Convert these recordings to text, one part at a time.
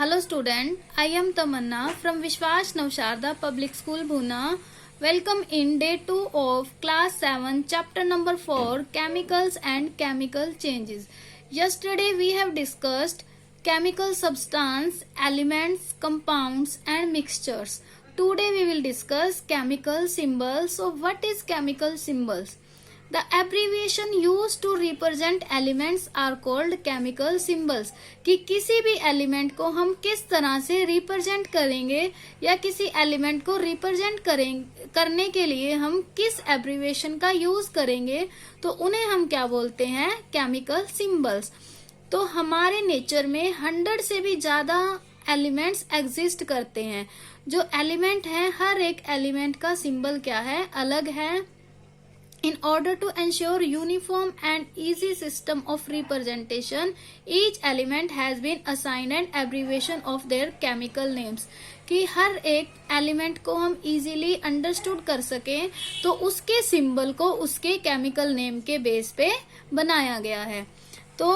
Hello student, I am Tamanna from Vishwas Navsharda Public School Bhuna. Welcome in day 2 of class 7 chapter number 4 chemicals and chemical changes. Yesterday we have discussed chemical substance, elements, compounds and mixtures. Today we will discuss chemical symbols. So what is chemical symbols? The abbreviation used to represent elements are called chemical symbols. कि किसी भी element को हम किस तरह से represent करेंगे या किसी एलिमेंट को रिप्रेजेंट करने के लिए हम किस एब्रीविएशन का यूज करेंगे तो उन्हें हम क्या बोलते हैं, केमिकल सिंबल्स. तो हमारे नेचर में 100 से भी ज्यादा एलिमेंट्स एग्जिस्ट करते हैं. जो एलिमेंट है हर एक एलिमेंट का सिंबल क्या है, अलग है. In order to ensure uniform and easy system of representation, each element has been assigned an abbreviation of their chemical names. कि हर एक एलिमेंट को हम इजीली अंडरस्टूड कर सकें तो उसके सिंबल को उसके केमिकल नेम के बेस पे बनाया गया है. तो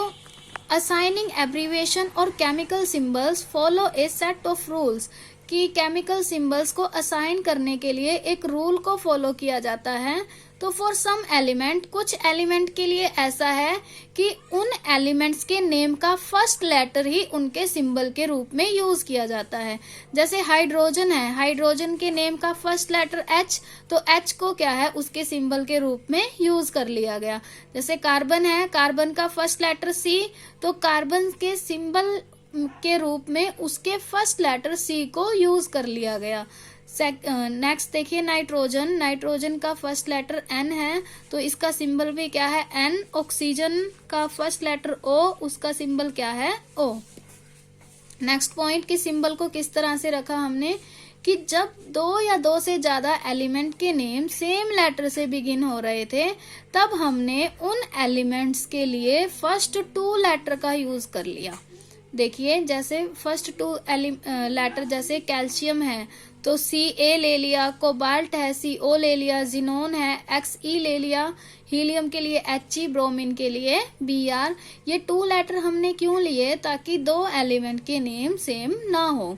असाइनिंग एब्रीविएशन और chemical symbols follow A set of rules. कि केमिकल सिंबल्स को असाइन करने के लिए एक रूल को फॉलो किया जाता है. तो फॉर सम एलिमेंट, कुछ एलिमेंट के लिए ऐसा है कि उन एलिमेंट्स के नेम का फर्स्ट लेटर ही उनके सिंबल के रूप में यूज किया जाता है. जैसे हाइड्रोजन है, हाइड्रोजन के नेम का फर्स्ट लेटर H, तो H को क्या है उसके सिंबल के रूप में यूज कर लिया गया. जैसे कार्बन है, कार्बन का फर्स्ट लेटर C, तो कार्बन के सिंबल के रूप में उसके फर्स्ट लेटर C को यूज कर लिया गया. नेक्स्ट देखिए नाइट्रोजन, नाइट्रोजन का फर्स्ट लेटर N है तो इसका सिंबल भी क्या है N. ऑक्सीजन का फर्स्ट लेटर O, उसका सिंबल क्या है O. नेक्स्ट पॉइंट कि सिंबल को किस तरह से रखा हमने कि जब 2 या 2 से ज्यादा एलिमेंट के नेम सेम लेटर से बिगिन हो रहे थे तब हमने उन एलिमेंट्स के लिए फर्स्ट 2 लेटर का यूज कर लिया. देखिए जैसे फर्स्ट 2 लेटर जैसे कैल्शियम है तो Ca ले लिया, कोबाल्ट है Co ले लिया, जिनोन है Xe ले लिया, हीलियम के लिए He, ब्रोमीन के लिए Br. ये 2 लेटर हमने क्यों लिए, ताकि 2 एलिमेंट के नेम सेम ना हो.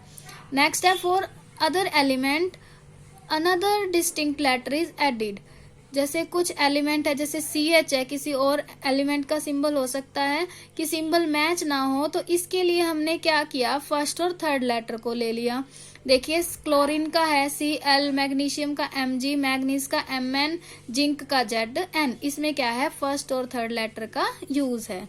नेक्स्ट है for other element another distinct letter is added. जैसे कुछ एलिमेंट है जैसे CH है, किसी और एलिमेंट का सिंबल हो सकता है कि सिंबल मैच ना हो तो इसके लिए हमने क्या किया, फर्स्ट और थर्ड लेटर को ले लिया. देखिए क्लोरीन का है Cl, मैग्नीशियम का Mg, मैग्नीज का Mn, जिंक का Zn. इसमें क्या है फर्स्ट और थर्ड लेटर का यूज है.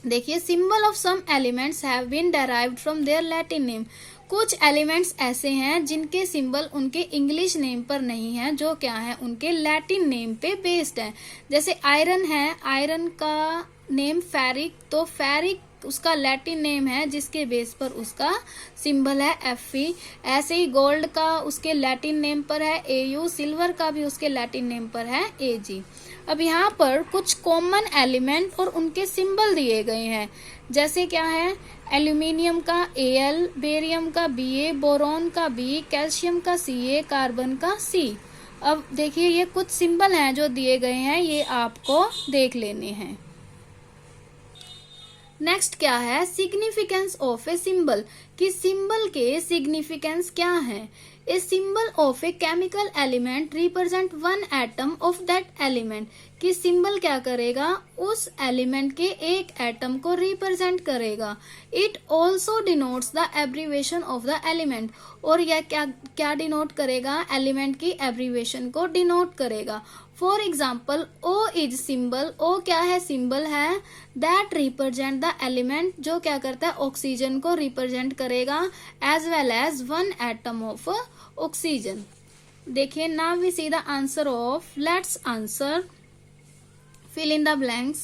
देखिए symbol of some elements have been derived from their Latin name. कुछ एलिमेंट्स ऐसे हैं जिनके सिंबल उनके इंग्लिश नेम पर नहीं है, जो क्या है उनके लैटिन नेम पे बेस्ड है. जैसे आयरन है, आयरन का नेम फेरिक, तो फेरिक उसका लैटिन नेम है जिसके बेस पर उसका सिंबल है Fe. ऐसे ही गोल्ड का उसके लैटिन नेम पर है Au, सिल्वर का भी उसके लैटिन नेम पर है Ag. अब यहाँ पर कुछ कॉमन एलिमेंट और उनके सिंबल दिए गए हैं. जैसे क्या है एल्यूमिनियम का Al, बेरियम का Ba, बोरॉन का B, कैल्शियम का Ca, कार्बन का C. अब देखिए ये कुछ सिंबल हैं जो दिए गए हैं, ये आपको देख लेने हैं. नेक्स्ट क्या है सिग्निफिकेंस ऑफ ए सिंबल. कि सिंबल के सिग्निफिकेंस क्या है. A symbol of a chemical element represent 1 atom of that element. कि सिंबल क्या करेगा, उस एलिमेंट के एक एटम को रिप्रेजेंट करेगा. It also denotes the abbreviation of the element. और यह क्या डिनोट करेगा, एलिमेंट की एब्रीविएशन को डिनोट करेगा. For example O is symbol. O क्या है, सिंबल है दैट रिप्रेजेंट द एलिमेंट, जो क्या करता है ऑक्सीजन को रिप्रेजेंट करेगा, as well as 1 atom of oxygen. देखिए now we see the answer of, let's answer, fill in the blanks.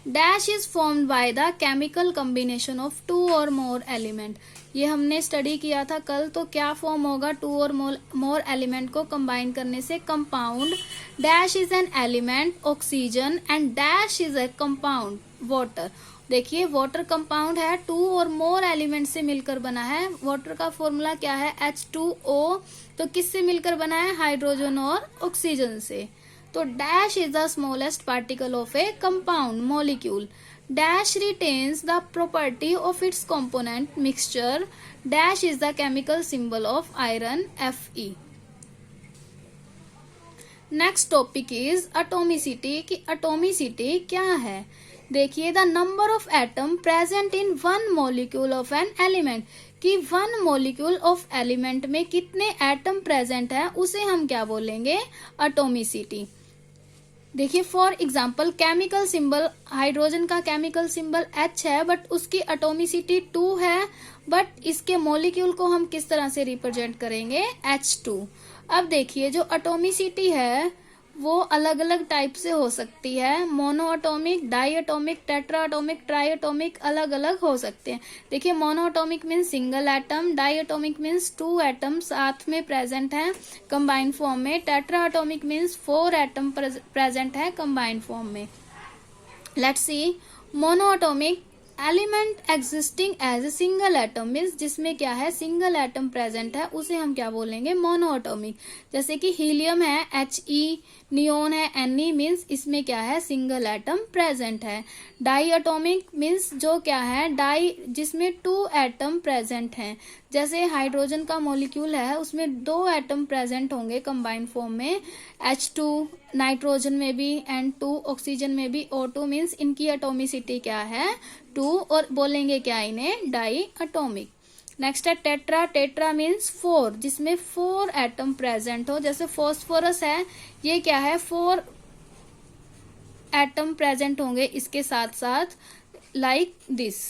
Dash is formed by the chemical combination of 2 or more element. ये हमने study किया था कल. तो क्या form होगा 2 और मोर एलिमेंट को कंबाइन करने से, compound. Dash is an element oxygen and dash is a compound water. देखिए वाटर कंपाउंड है, 2 और मोर एलिमेंट से मिलकर बना है. वाटर का फॉर्मूला क्या है H2O, तो किससे मिलकर बना है, हाइड्रोजन और ऑक्सीजन से. तो dash is the smallest particle of A compound molecule. dash retains the property of its component mixture, dash is the chemical symbol of iron Fe. Next topic is atomicity कि atomicity क्या है। देखिए the number of atom present in one molecule of an element कि one molecule of element में कितने atom present है उसे हम क्या बोलेंगे, एटॉमिसिटी। देखिए for example chemical symbol, hydrogen का केमिकल सिंबल H है बट उसकी एटॉमिसिटी 2 है, बट इसके मॉलिक्यूल को हम किस तरह से रिप्रेजेंट करेंगे, H2। अब देखिए जो एटॉमिसिटी है वो अलग अलग टाइप से हो सकती है, mono atomic, di atomic, tetra atomic, try atomic, अलग अलग हो सकते हैं। देखिए mono atomic means single atom, di atomic means 2 atom साथ में प्रेजेंट हैं कंबाइंड फॉर्म में, tetra atomic means 4 atom present है कंबाइंड फॉर्म में। Let's see mono atomic element existing as a single atom means जिसमें क्या है, सिंगल एटम प्रेजेंट है, उसे हम क्या बोलेंगे, मोनो एटॉमिक। जैसे कि हीलियम है He, नियोन है Ne मीन्स इसमें क्या है, सिंगल एटम प्रेजेंट है। डाई एटॉमिक मीन्स जो क्या है, डाई जिसमें 2 एटम प्रेजेंट हैं। जैसे हाइड्रोजन का मॉलिक्यूल है उसमें 2 एटम प्रेजेंट होंगे कंबाइंड फॉर्म में, H2 नाइट्रोजन में भी N2 ऑक्सीजन में भी O2 मीन्स इनकी एटॉमिसिटी क्या है, 2 और बोलेंगे क्या इन्हें, डाई एटॉमिक। नेक्स्ट है टेट्रा, टेट्रा मीन्स 4 जिसमें 4 एटम प्रेजेंट हो। जैसे फॉस्फोरस है ये क्या है, 4 एटम प्रेजेंट होंगे इसके साथ साथ, लाइक दिस।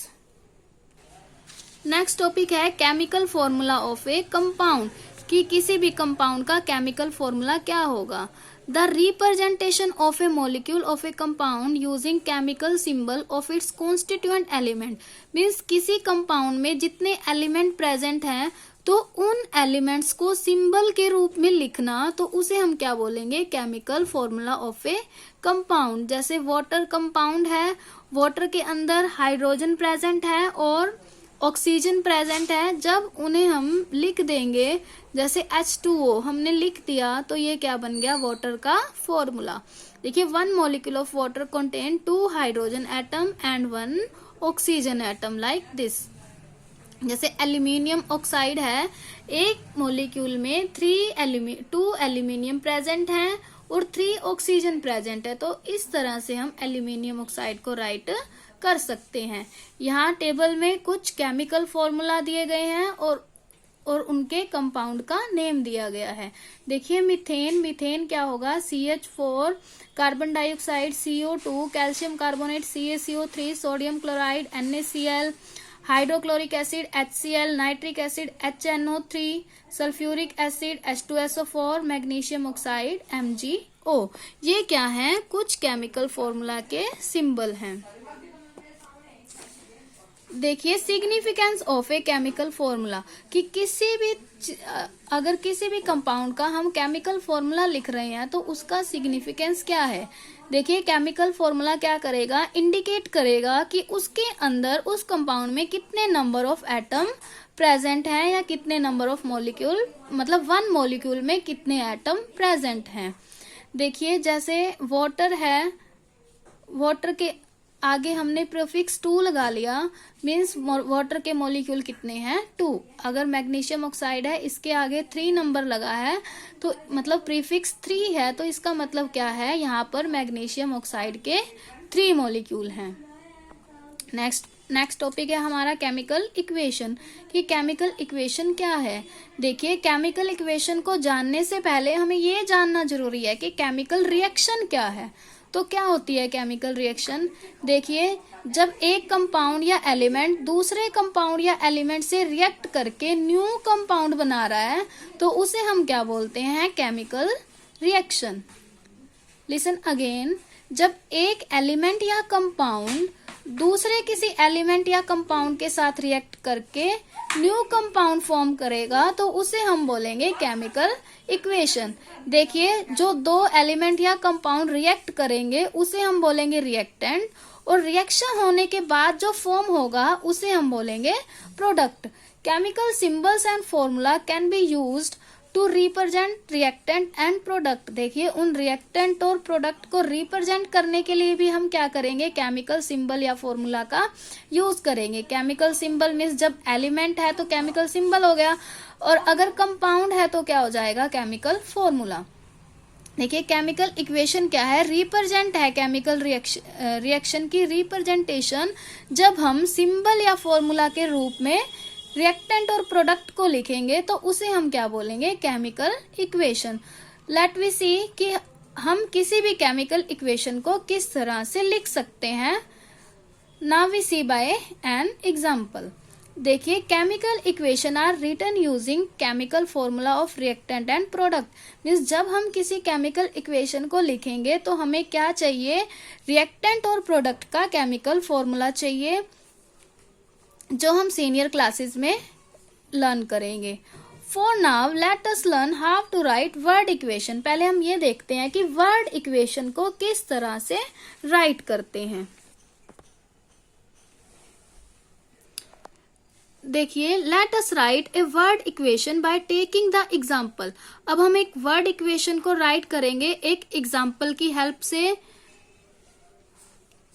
नेक्स्ट टॉपिक है chemical formula of A compound कि किसी भी कंपाउंड का केमिकल फॉर्मूला क्या होगा। The representation of A molecule of A compound using chemical symbol of its constituent element means किसी कंपाउंड में जितने एलिमेंट प्रेजेंट हैं तो उन एलिमेंट्स को सिंबल के रूप में लिखना, तो उसे हम क्या बोलेंगे, chemical formula of A compound. जैसे वाटर कंपाउंड है, वाटर के अंदर हाइड्रोजन प्रेजेंट है और ऑक्सीजन प्रेजेंट है, जब उन्हें हम लिख देंगे जैसे H2O हमने लिख दिया तो ये क्या बन गया, वाटर का फॉर्मूला। देखिए 1 molecule of water contain 2 hydrogen atom and 1 oxygen atom, like this. जैसे एल्यूमिनियम ऑक्साइड है, एक मॉलिक्यूल में 2 एल्यूमिनियम प्रेजेंट हैं और 3 ऑक्सीजन प्रेजेंट है, तो इस तरह से हम एल्यूमिनियम ऑक्साइड को राइट कर सकते हैं। यहाँ टेबल में कुछ केमिकल फॉर्मूला दिए गए हैं और उनके कंपाउंड का नेम दिया गया है। देखिए मीथेन, मीथेन क्या होगा, CH4, carbon dioxide CO2, calcium carbonate CaCO3, sodium chloride NaCl, hydrochloric acid HCl, nitric acid HNO3, sulphuric acid H2SO4, magnesium oxide MgO। ये क्या है, कुछ केमिकल फॉर्मूला के सिंबल हैं। देखिए significance of a chemical formula कि अगर किसी भी कंपाउंड का हम केमिकल फॉर्मूला लिख रहे हैं तो उसका सिग्निफिकेंस क्या है। देखिए केमिकल फॉर्मूला क्या करेगा, इंडिकेट करेगा कि उसके अंदर उस कंपाउंड में कितने नंबर ऑफ एटम प्रेजेंट हैं या कितने नंबर ऑफ मॉलिक्यूल, मतलब 1 मॉलिक्यूल में कितने एटम प्रेजेंट हैं। देखिए जैसे वाटर है, वाटर के आगे हमने प्रीफिक्स 2 लगा लिया मीन्स वाटर के मॉलिक्यूल कितने हैं, 2। अगर मैग्नीशियम ऑक्साइड है इसके आगे 3 नंबर लगा है तो मतलब प्रीफिक्स 3 है, तो इसका मतलब क्या है, यहाँ पर मैग्नीशियम ऑक्साइड के 3 मॉलिक्यूल हैं। नेक्स्ट टॉपिक है हमारा केमिकल इक्वेशन कि केमिकल इक्वेशन क्या है। देखिए केमिकल इक्वेशन को जानने से पहले हमें ये जानना जरूरी है कि केमिकल रिएक्शन क्या है। तो क्या होती है केमिकल रिएक्शन, देखिए जब एक कंपाउंड या एलिमेंट दूसरे कंपाउंड या एलिमेंट से रिएक्ट करके न्यू कंपाउंड बना रहा है तो उसे हम क्या बोलते हैं, केमिकल रिएक्शन। लिसन अगेन, जब एक एलिमेंट या कंपाउंड दूसरे किसी एलिमेंट या कंपाउंड के साथ रिएक्ट करके न्यू कंपाउंड फॉर्म करेगा तो उसे हम बोलेंगे केमिकल इक्वेशन। देखिए जो 2 एलिमेंट या कंपाउंड रिएक्ट करेंगे उसे हम बोलेंगे रिएक्टेंट, और रिएक्शन होने के बाद जो फॉर्म होगा उसे हम बोलेंगे product. Chemical symbols and formula can be used to represent reactant and product. देखिए उन रिएक्टेंट और प्रोडक्ट को रिप्रेजेंट करने के लिए भी हम क्या करेंगे, केमिकल सिंबल या फॉर्मूला का यूज करेंगे। केमिकल सिंबल मीन्स जब एलिमेंट है तो केमिकल सिंबल हो गया, और अगर कंपाउंड है तो क्या हो जाएगा, केमिकल फॉर्मूला। देखिए केमिकल इक्वेशन क्या है, रिप्रेजेंट है केमिकल रिएक्शन की रिप्रेजेंटेशन जब हम सिंबल या फॉर्मूला के रूप में रिएक्टेंट और प्रोडक्ट को लिखेंगे तो उसे हम क्या बोलेंगे, केमिकल इक्वेशन। लेट वी सी कि हम किसी भी केमिकल इक्वेशन को किस तरह से लिख सकते हैं। Now we see by an example. देखिए chemical equation are written using chemical formula of reactant and product. Means जब हम किसी केमिकल इक्वेशन को लिखेंगे तो हमें क्या चाहिए, रिएक्टेंट और प्रोडक्ट का केमिकल फॉर्मूला चाहिए, जो हम सीनियर क्लासेस में लर्न करेंगे। For now let us learn how to write word equation. पहले हम ये देखते हैं कि वर्ड इक्वेशन को किस तरह से राइट करते हैं। देखिए let us right a word equation by taking the example. अब हम एक वर्ड इक्वेशन को राइट करेंगे एक एग्जाम्पल की हेल्प से।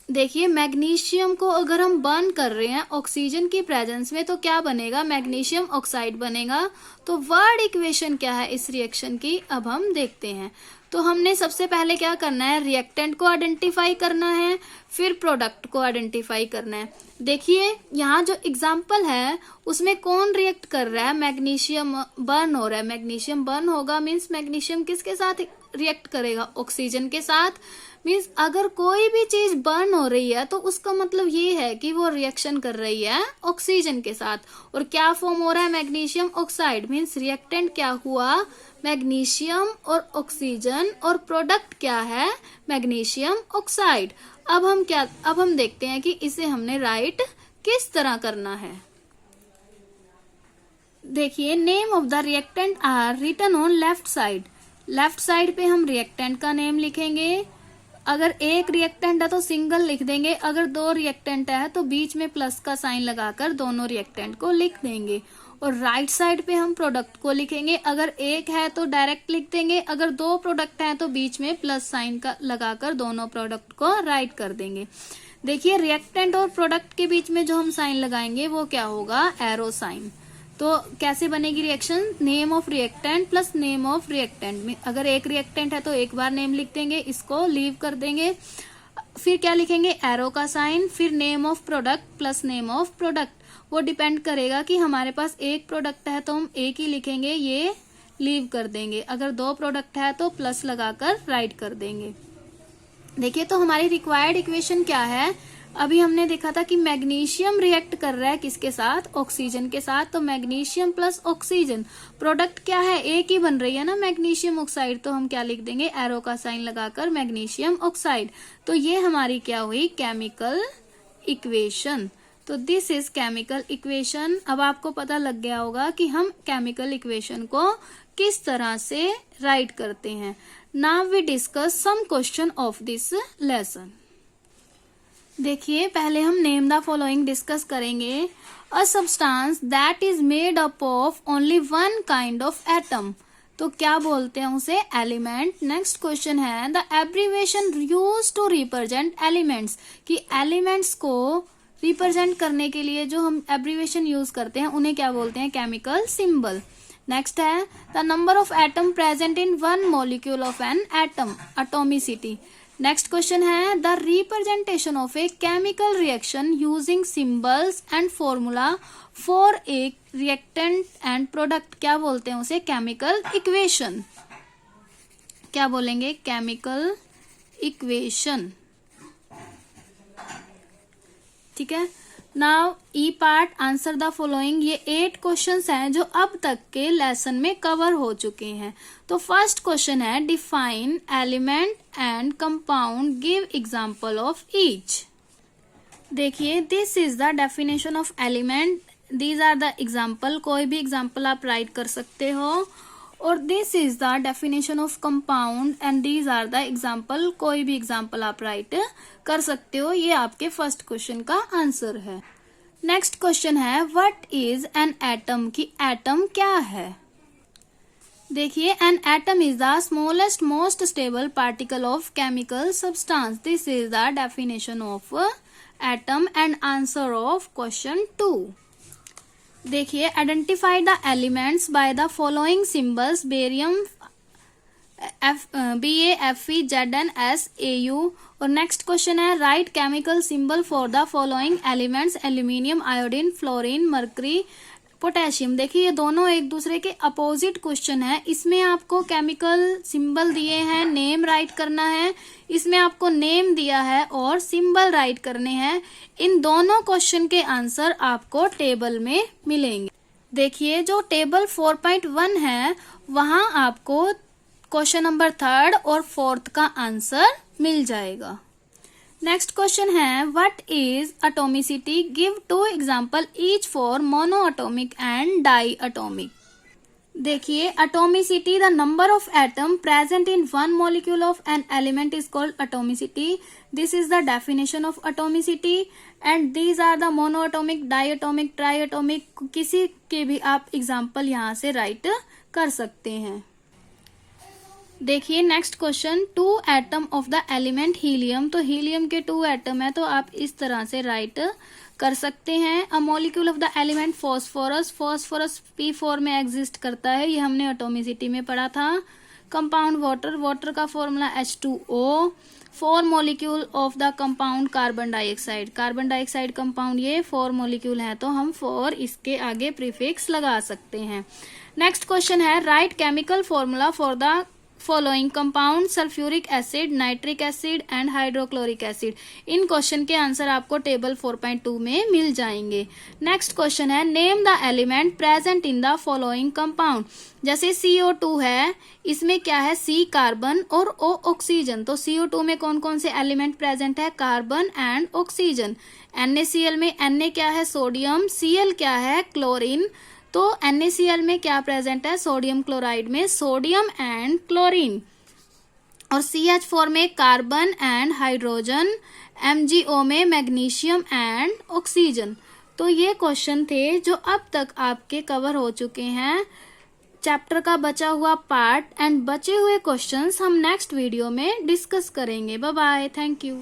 देखिए मैग्नीशियम को अगर हम बर्न कर रहे हैं ऑक्सीजन की प्रेजेंस में तो क्या बनेगा, मैग्नीशियम ऑक्साइड बनेगा। तो वर्ड इक्वेशन क्या है इस रिएक्शन की, अब हम देखते हैं। तो हमने सबसे पहले क्या करना है, रिएक्टेंट को आइडेंटिफाई करना है, फिर प्रोडक्ट को आइडेंटिफाई करना है। देखिए यहाँ जो एग्जाम्पल है उसमें कौन रिएक्ट कर रहा है, मैग्नीशियम बर्न हो रहा है। मैग्नीशियम बर्न होगा मीन्स मैग्नीशियम किसके साथ रिएक्ट करेगा, ऑक्सीजन के साथ। मीन्स अगर कोई भी चीज बर्न हो रही है तो उसका मतलब ये है कि वो रिएक्शन कर रही है ऑक्सीजन के साथ। और क्या फॉर्म हो रहा है, मैग्नीशियम ऑक्साइड। मीन्स रिएक्टेंट क्या हुआ, मैग्नीशियम और ऑक्सीजन, और प्रोडक्ट क्या है, मैग्नीशियम ऑक्साइड। अब हम देखते हैं कि इसे हमने राइट किस तरह करना है। देखिए name of the reactant are written on left side. Left side पे हम रिएक्टेंट का नेम लिखेंगे। अगर एक रिएक्टेंट है तो सिंगल लिख देंगे, अगर दो रिएक्टेंट है तो बीच में प्लस का साइन लगाकर दोनों रिएक्टेंट को लिख देंगे। और राइट साइड पे हम प्रोडक्ट को लिखेंगे, अगर एक है तो डायरेक्ट लिख देंगे, अगर दो प्रोडक्ट है तो बीच में प्लस साइन का लगाकर दोनों प्रोडक्ट को राइट कर देंगे। देखिए रिएक्टेंट और प्रोडक्ट के बीच में जो हम साइन लगाएंगे वो क्या होगा, एरो साइन। तो कैसे बनेगी reaction, name of reactant plus name of reactant. अगर एक रिएक्टेंट है तो एक बार नेम लिख देंगे, इसको लीव कर देंगे, फिर क्या लिखेंगे, एरो का साइन, फिर name of product plus name of product. वो डिपेंड करेगा कि हमारे पास एक प्रोडक्ट है तो हम एक ही लिखेंगे, ये लीव कर देंगे। अगर दो प्रोडक्ट है तो प्लस लगाकर राइट कर देंगे। देखिए तो हमारी रिक्वायर्ड इक्वेशन क्या है, अभी हमने देखा था कि मैग्नीशियम रिएक्ट कर रहा है किसके साथ, ऑक्सीजन के साथ। तो मैग्नीशियम प्लस ऑक्सीजन, प्रोडक्ट क्या है, एक ही बन रही है ना मैग्नीशियम ऑक्साइड। तो हम क्या लिख देंगे, एरो का साइन लगाकर मैग्नीशियम ऑक्साइड। तो ये हमारी क्या हुई, केमिकल इक्वेशन। तो दिस इज केमिकल इक्वेशन। अब आपको पता लग गया होगा कि हम केमिकल इक्वेशन को किस तरह से राइट करते हैं। Now we discuss some question of this lesson. देखिए पहले हम नेम द फॉलोइंग डिस्कस करेंगे। A substance that is made up of only one kind of atom, तो क्या बोलते हैं उसे, एलिमेंट। नेक्स्ट क्वेश्चन है the abbreviation used to represent elements, कि एलिमेंट्स को रिप्रेजेंट करने के लिए जो हम एब्रीविएशन यूज करते हैं उन्हें क्या बोलते हैं, केमिकल सिंबल। नेक्स्ट है the number of atom present in one molecule of an atom, atomicity. Next question है the representation of a chemical reaction using symbols and formula for a reactant and product, क्या बोलते हैं उसे, chemical equation. क्या बोलेंगे, chemical equation. ठीक है। Now E part answer the following. ये 8 क्वेश्चंस हैं जो अब तक के लेसन में कवर हो चुके हैं। तो फर्स्ट क्वेश्चन है define element and compound, give example of each. देखिए this is the definition of element, these are the example, कोई भी एग्जांपल आप राइट कर सकते हो। और this is the definition of compound and these are the example, कोई भी एग्जांपल आप राइट कर सकते हो। ये आपके फर्स्ट क्वेश्चन का आंसर है। नेक्स्ट क्वेश्चन है व्हाट इज एन एटम, की एटम क्या है। देखिए, an atom is the smallest most stable particle of chemical substance. This is the definition of atom and answer of question 2। देखिए, identify the elements by the following symbols barium BaFeZnSAu। और next question है right chemical symbol for the following elements aluminium, iodine, fluorine, mercury, potassium. देखिए, ये दोनों एक दूसरे के opposite question है। इसमें आपको केमिकल सिंबल दिए हैं, नेम राइट करना है। इसमें आपको नेम दिया है और सिंबल राइट करने हैं। इन दोनों क्वेश्चन के आंसर आपको टेबल में मिलेंगे। देखिए, जो टेबल 4.1 है वहां आपको क्वेश्चन नंबर 3 और 4 का आंसर मिल जाएगा। नेक्स्ट क्वेश्चन है what is atomicity, give 2 example each for monoatomic and diatomic. देखिए, atomicity the number of atom present in one molecule of an element is called atomicity. This is the definition of atomicity and these are the monoatomic, diatomic, try atomic. किसी के भी आप example यहाँ से right कर सकते हैं। देखिए, next question 2 atom of the element helium. तो हीलियम के 2 एटम है तो आप इस तरह से राइट कर सकते हैं। A molecule of the element phosphorus, phosphorus P4 में एग्जिस्ट करता है, ये हमने एटॉमिसिटी में पढ़ा था। कंपाउंड वाटर, वाटर का formula H2O। 4 molecule of the compound carbon dioxide, carbon dioxide compound ये 4 मॉलिक्यूल है तो हम 4 इसके आगे प्रीफिक्स लगा सकते हैं। नेक्स्ट क्वेश्चन है right chemical formula for the following compound sulphuric acid, nitric acid and hydrochloric acid. In question के आंसर आपको टेबल 4.2 में मिल जाएंगे। नेक्स्ट क्वेश्चन है name the element present in the following compound. जैसे CO2 है, इसमें क्या है C कार्बन और O ऑक्सीजन। तो CO2 में कौन कौन से एलिमेंट प्रेजेंट है, कार्बन एंड ऑक्सीजन। NaCl में Na क्या है, सोडियम, Cl क्या है, क्लोरीन। तो NaCl में क्या प्रेजेंट है, सोडियम क्लोराइड में सोडियम एंड क्लोरीन। और CH4 में कार्बन एंड हाइड्रोजन, MgO में मैग्नीशियम एंड ऑक्सीजन। तो ये क्वेश्चन थे जो अब तक आपके कवर हो चुके हैं चैप्टर का बचा हुआ पार्ट, एंड बचे हुए क्वेश्चंस हम नेक्स्ट वीडियो में डिस्कस करेंगे। Bye bye, thank you.